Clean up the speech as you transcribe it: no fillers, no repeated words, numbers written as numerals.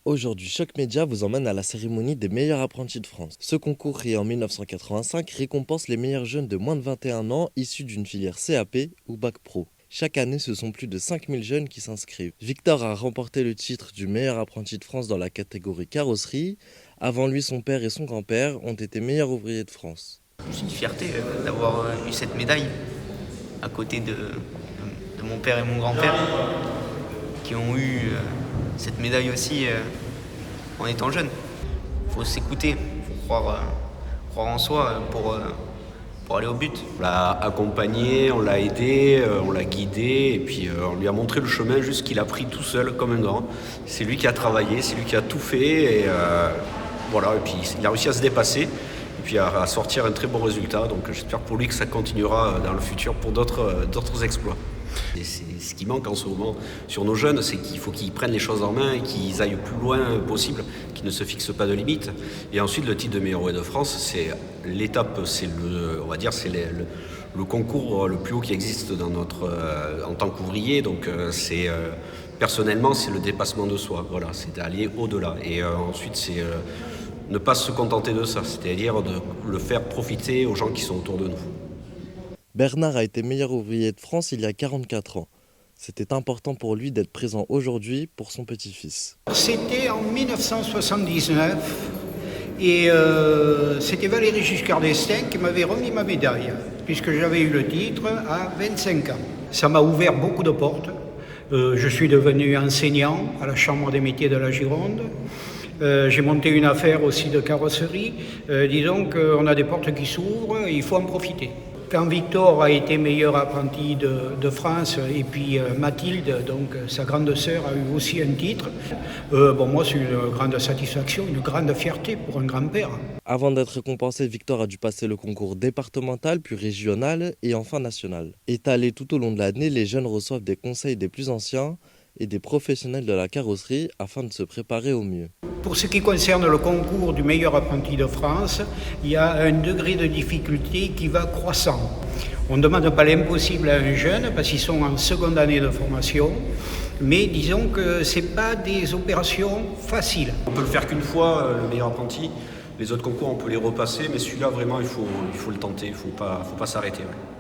Aujourd'hui, Choc Média vous emmène à la cérémonie des meilleurs apprentis de France. Ce concours, créé en 1985, récompense les meilleurs jeunes de moins de 21 ans issus d'une filière CAP ou Bac Pro. Chaque année, ce sont plus de 5000 jeunes qui s'inscrivent. Victor a remporté le titre du meilleur apprenti de France dans la catégorie carrosserie. Avant lui, son père et son grand-père ont été meilleurs ouvriers de France. C'est une fierté d'avoir eu cette médaille à côté de mon père et mon grand-père qui ont eu cette médaille aussi en étant jeunes. Il faut s'écouter, il faut croire en soi pour aller au but. On l'a accompagné, on l'a aidé, on l'a guidé et puis on lui a montré le chemin juste qu'il a pris tout seul comme un grand. C'est lui qui a travaillé, c'est lui qui a tout fait et voilà. Et puis il a réussi à se dépasser et puis à sortir un très bon résultat. Donc j'espère pour lui que ça continuera dans le futur pour d'autres exploits. Et c'est ce qui manque en ce moment sur nos jeunes, c'est qu'il faut qu'ils prennent les choses en main et qu'ils aillent le plus loin possible, qu'ils ne se fixent pas de limites. Et ensuite, le titre de meilleur ouvrier de France, c'est l'étape, c'est le concours le plus haut qui existe dans en tant qu'ouvrier. Donc, personnellement, c'est le dépassement de soi. Voilà, c'est d'aller au-delà. Et ensuite, c'est ne pas se contenter de ça, c'est-à-dire de le faire profiter aux gens qui sont autour de nous. Bernard a été meilleur ouvrier de France il y a 44 ans. C'était important pour lui d'être présent aujourd'hui pour son petit-fils. C'était en 1979 et c'était Valéry Giscard d'Estaing qui m'avait remis ma médaille puisque j'avais eu le titre à 25 ans. Ça m'a ouvert beaucoup de portes. Je suis devenu enseignant à la Chambre des métiers de la Gironde. J'ai monté une affaire aussi de carrosserie. Disons qu'on a des portes qui s'ouvrent et il faut en profiter. Quand Victor a été meilleur apprenti de France et puis Mathilde, donc sa grande sœur, a eu aussi un titre, moi c'est une grande satisfaction, une grande fierté pour un grand-père. Avant d'être récompensé, Victor a dû passer le concours départemental, puis régional et enfin national. Étalé tout au long de l'année, les jeunes reçoivent des conseils des plus anciens et des professionnels de la carrosserie afin de se préparer au mieux. Pour ce qui concerne le concours du meilleur apprenti de France, il y a un degré de difficulté qui va croissant. On ne demande pas l'impossible à un jeune parce qu'ils sont en seconde année de formation, mais disons que ce n'est pas des opérations faciles. On peut le faire qu'une fois, le meilleur apprenti. Les autres concours, on peut les repasser, mais celui-là, vraiment, il faut le tenter, il ne faut pas s'arrêter. Ouais.